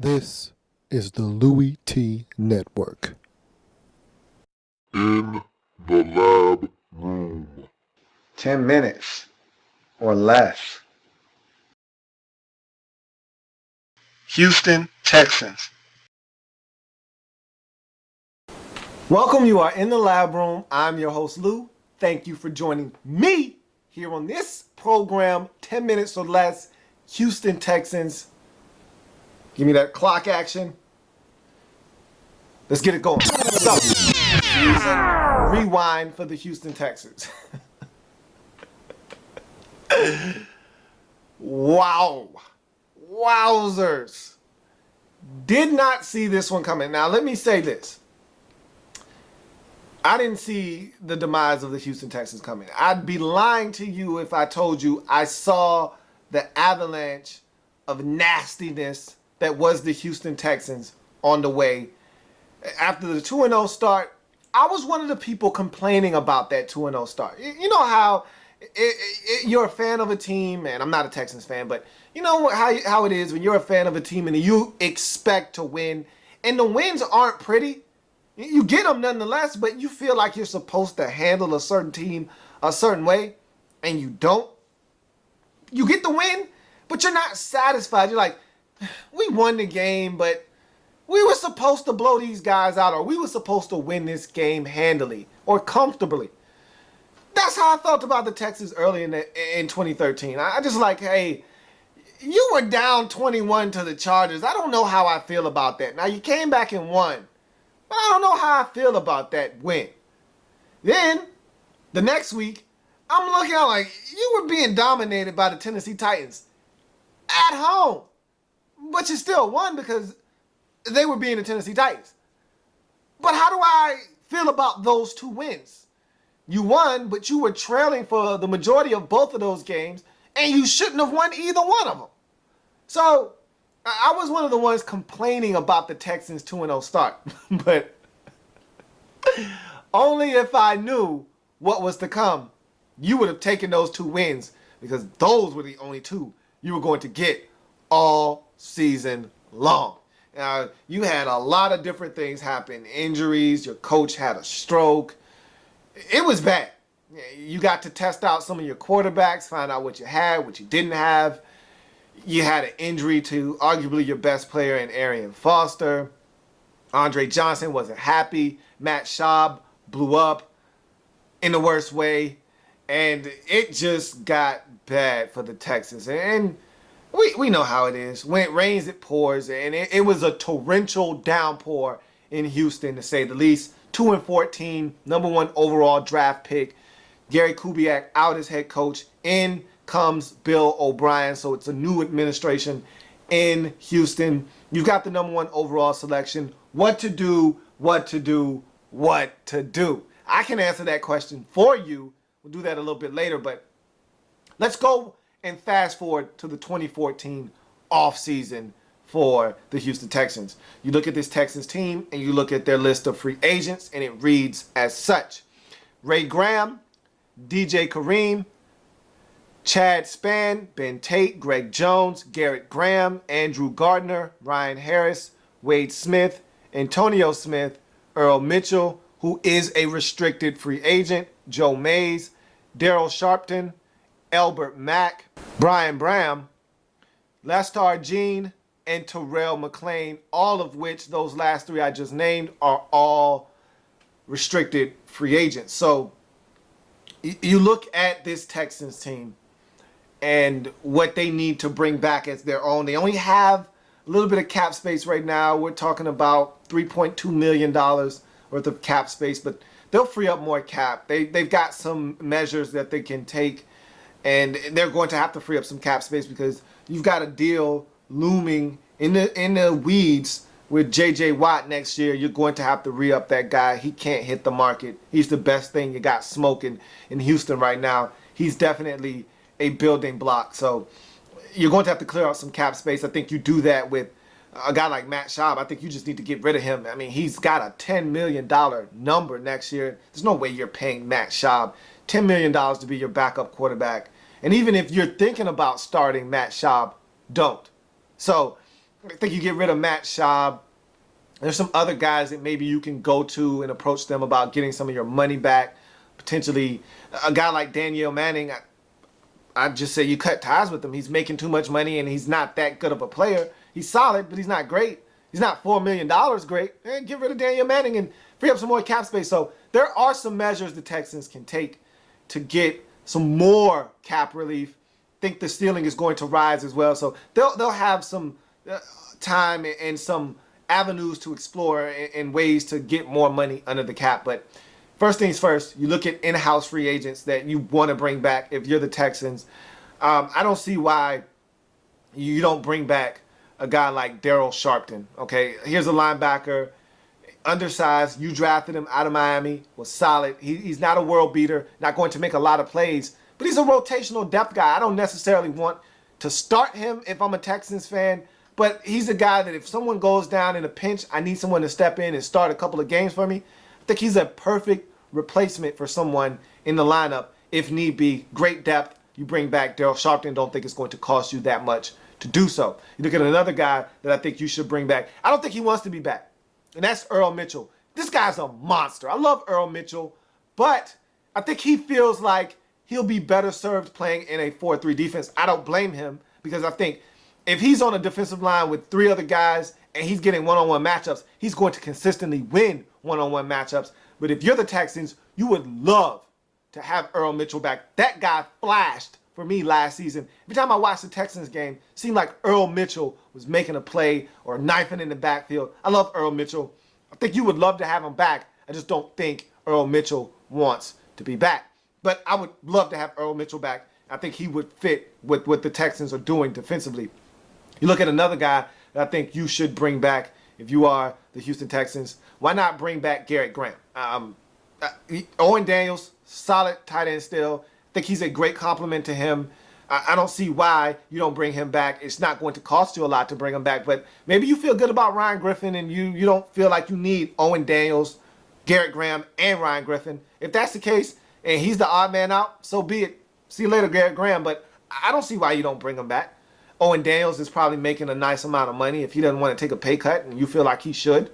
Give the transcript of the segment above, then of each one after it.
This is the Louie Tee Network. In the lab room. 10 minutes or less. Houston Texans. Welcome, you are in the lab room. I'm your host, Lou. Thank you for joining me here on this program, 10 minutes or less, Houston Texans. Give me that clock action. Let's get it going. So, season rewind for the Houston Texans. Wow. Wowzers. Did not see this one coming. Now, let me say this. I didn't see the demise of the Houston Texans coming. I'd be lying to you if I told you I saw the avalanche of nastiness that was the Houston Texans on the way. After the 2-0 start, I was one of the people complaining about that 2-0 start. You know how you're a fan of a team, and I'm not a Texans fan, but you know how it is when you're a fan of a team and you expect to win, and the wins aren't pretty. You get them nonetheless, but you feel like you're supposed to handle a certain team a certain way, and you don't. You get the win, but you're not satisfied. You're like, we won the game, but we were supposed to blow these guys out, or we were supposed to win this game handily or comfortably. That's how I felt about the Texans early in 2013. I just like, hey, you were down 21 to the Chargers. I don't know how I feel about that. Now, you came back and won, but I don't know how I feel about that win. Then, the next week, I'm looking at like, you were being dominated by the Tennessee Titans at home. But you still won because they were being the Tennessee Titans. But how do I feel about those two wins? You won, but you were trailing for the majority of both of those games, and you shouldn't have won either one of them. So, I was one of the ones complaining about the Texans 2-0 start. But only if I knew what was to come, you would have taken those two wins, because those were the only two you were going to get all season long. Now, you had a lot of different things happen. Injuries, your coach had a stroke. It was bad. You got to test out some of your quarterbacks, find out what you had, what you didn't have. You had an injury to arguably your best player in Arian Foster. Andre Johnson wasn't happy. Matt Schaub blew up in the worst way. And it just got bad for the Texans. And we know how it is. When it rains, it pours. And it was a torrential downpour in Houston, to say the least. 2-14, number 1 overall draft pick. Gary Kubiak out as head coach. In comes Bill O'Brien. So it's a new administration in Houston. You've got the number 1 overall selection. What to do, what to do, what to do. I can answer that question for you. We'll do that a little bit later, but let's go and fast forward to the 2014 offseason for the Houston Texans. You look at this Texans team and you look at their list of free agents, and it reads as such: Ray Graham, DJ Kareem, Chad Spann, Ben Tate, Greg Jones, Garrett Graham, Andrew Gardner, Ryan Harris, Wade Smith, Antonio Smith, Earl Mitchell, who is a restricted free agent, Joe Mays, Daryl Sharpton, Albert Mack, Brian Bram, Lestar Jean, and Terrell McClain, all of which, those last three I just named, are all restricted free agents. So you look at this Texans team and what they need to bring back as their own. They only have a little bit of cap space right now. We're talking about $3.2 million worth of cap space, but they'll free up more cap. They've got some measures that they can take, and they're going to have to free up some cap space because you've got a deal looming in the weeds with J.J. Watt next year. You're going to have to re-up that guy. He can't hit the market. He's the best thing you got smoking in Houston right now. He's definitely a building block. So you're going to have to clear out some cap space. I think you do that with a guy like Matt Schaub. I think you just need to get rid of him. I mean, he's got a $10 million number next year. There's no way you're paying Matt Schaub $10 million to be your backup quarterback. And even if you're thinking about starting Matt Schaub, don't. So I think you get rid of Matt Schaub. There's some other guys that maybe you can go to and approach them about getting some of your money back. Potentially a guy like Daniel Manning, I'd just say you cut ties with him. He's making too much money and he's not that good of a player. He's solid, but he's not great. He's not $4 million great. And get rid of Daniel Manning and free up some more cap space. So there are some measures the Texans can take to get some more cap relief. I think the ceiling is going to rise as well. So they'll have some time and some avenues to explore and ways to get more money under the cap. But first things first, you look at in-house free agents that you want to bring back if you're the Texans. I don't see why you don't bring back a guy like Daryl Sharpton. Okay, here's a linebacker, undersized. You drafted him out of Miami, was solid. He's not a world beater, not going to make a lot of plays, but he's a rotational depth guy. I don't necessarily want to start him if I'm a Texans fan, but he's a guy that if someone goes down in a pinch, I need someone to step in and start a couple of games for me. I think he's a perfect replacement for someone in the lineup if need be. Great depth. You bring back Daryl Sharpton. Don't think it's going to cost you that much to do so. You look at another guy that I think you should bring back. I don't think he wants to be back, and that's Earl Mitchell. This guy's a monster. I love Earl Mitchell, but I think he feels like he'll be better served playing in a 4-3 defense. I don't blame him because I think if he's on a defensive line with 3 other guys and he's getting one-on-one matchups, he's going to consistently win one-on-one matchups. But if you're the Texans, you would love to have Earl Mitchell back. That guy flashed for me last season. Every time I watched the Texans game, it seemed like Earl Mitchell was making a play or knifing in the backfield. I love Earl Mitchell. I think you would love to have him back. I just don't think Earl Mitchell wants to be back. But I would love to have Earl Mitchell back. I think he would fit with what the Texans are doing defensively. You look at another guy that I think you should bring back if you are the Houston Texans. Why not bring back Garrett Graham? Owen Daniels, solid tight end still. I think he's a great compliment to him. I don't see why you don't bring him back. It's not going to cost you a lot to bring him back, but maybe you feel good about Ryan Griffin and you don't feel like you need Owen Daniels, Garrett Graham, and Ryan Griffin. If that's the case and he's the odd man out, so be it. See you later, Garrett Graham, but I don't see why you don't bring him back. Owen Daniels is probably making a nice amount of money. If he doesn't want to take a pay cut and you feel like he should,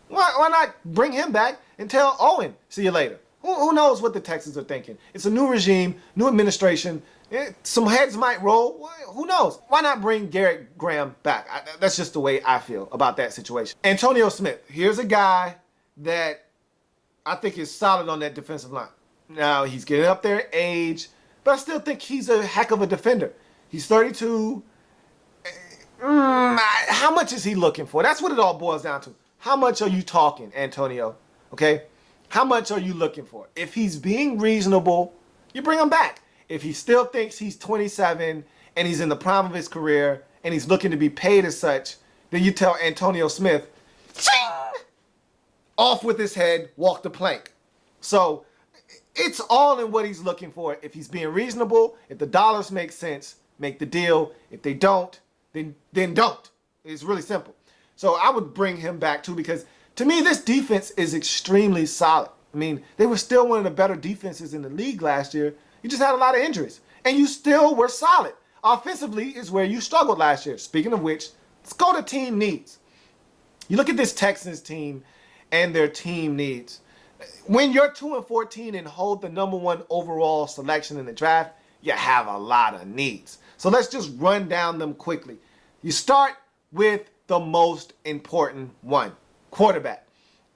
why not bring him back and tell Owen, see you later. Who knows what the Texans are thinking? It's a new regime, new administration. Some heads might roll. Who knows? Why not bring Garrett Graham back? That's just the way I feel about that situation. Antonio Smith. Here's a guy that I think is solid on that defensive line. Now, he's getting up there in age, but I still think he's a heck of a defender. He's 32. How much is he looking for? That's what it all boils down to. How much are you talking, Antonio? Okay? How much are you looking for? If he's being reasonable, you bring him back. If he still thinks he's 27 and he's in the prime of his career and he's looking to be paid as such, then you tell Antonio Smith, ching! Off with his head, walk the plank. So it's all in what he's looking for. If he's being reasonable, if the dollars make sense, make the deal. If they don't, then don't. It's really simple. So I would bring him back too because to me, this defense is extremely solid. I mean, they were still one of the better defenses in the league last year. You just had a lot of injuries, and you still were solid. Offensively is where you struggled last year. Speaking of which, let's go to team needs. You look at this Texans team and their team needs. When you're 2-14 and hold the #1 overall selection in the draft, you have a lot of needs. So let's just run down them quickly. You start with the most important one. Quarterback.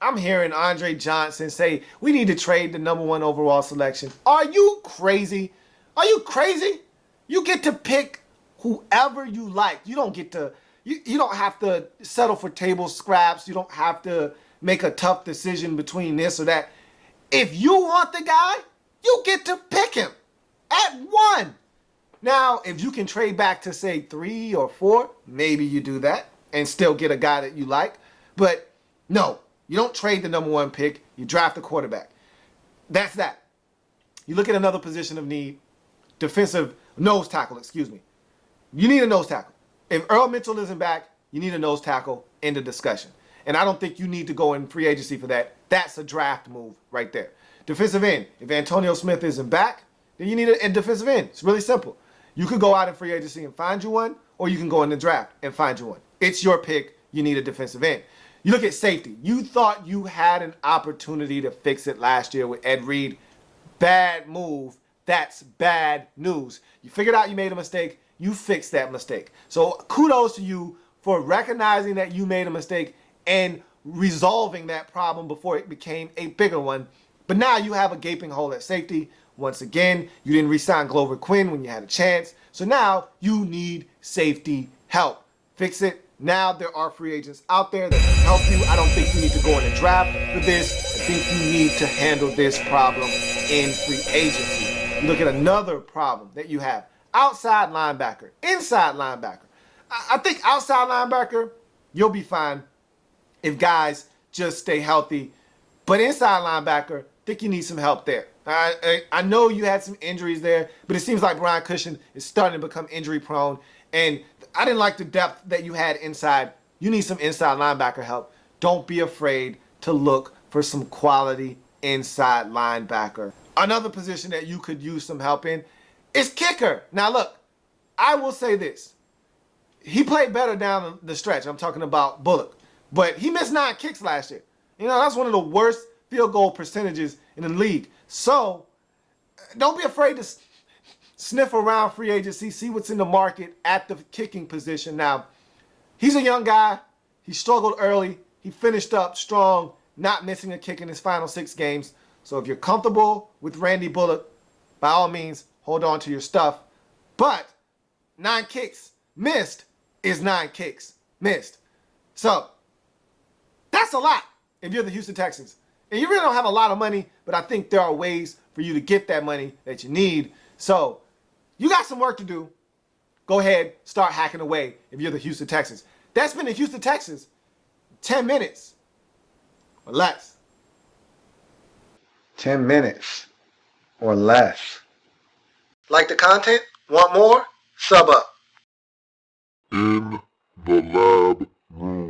I'm hearing Andre Johnson say we need to trade the #1 overall selection. Are you crazy? Are you crazy? You get to pick whoever you like. You don't get to, you don't have to settle for table scraps. You don't have to make a tough decision between this or that. If you want the guy, you get to pick him at 1. Now, if you can trade back to say 3 or 4, maybe you do that and still get a guy that you like. But no, you don't trade the #1 pick. You draft a quarterback. That's that. You look at another position of need, defensive nose tackle, excuse me. You need a nose tackle. If Earl Mitchell isn't back, you need a nose tackle. End of discussion. And I don't think you need to go in free agency for that. That's a draft move right there. Defensive end. If Antonio Smith isn't back, then you need a defensive end. It's really simple. You could go out in free agency and find you one, or you can go in the draft and find you one. It's your pick. You need a defensive end. You look at safety. You thought you had an opportunity to fix it last year with Ed Reed. Bad move. That's bad news. You figured out you made a mistake. You fixed that mistake. So kudos to you for recognizing that you made a mistake and resolving that problem before it became a bigger one. But now you have a gaping hole at safety. Once again, you didn't re-sign Glover Quinn when you had a chance. So now you need safety help. Fix it. Now there are free agents out there that can help you. I don't think you need to go in the draft for this. I think you need to handle this problem in free agency. You look at another problem that you have. Outside linebacker, inside linebacker. I think outside linebacker, you'll be fine if guys just stay healthy. But inside linebacker, I think you need some help there. I know you had some injuries there, but it seems like Brian Cushing is starting to become injury prone. And I didn't like the depth that you had inside. You need some inside linebacker help. Don't be afraid to look for some quality inside linebacker. Another position that you could use some help in is kicker. Now look, I will say this. He played better down the stretch. I'm talking about Bullock. But he missed 9 kicks last year. You know, that's one of the worst field goal percentages in the league. So don't be afraid to sniff around free agency, see what's in the market at the kicking position. Now, he's a young guy. He struggled early. He finished up strong, not missing a kick in his final 6 games. So if you're comfortable with Randy Bullock, by all means, hold on to your stuff. But 9 kicks missed is 9 kicks missed. So that's a lot if you're the Houston Texans. And you really don't have a lot of money, but I think there are ways for you to get that money that you need. So you got some work to do. Go ahead, start hacking away if you're the Houston Texans. That's been the Houston Texans. 10 minutes or less. 10 minutes or less. Like the content? Want more? Sub up. In the lab room.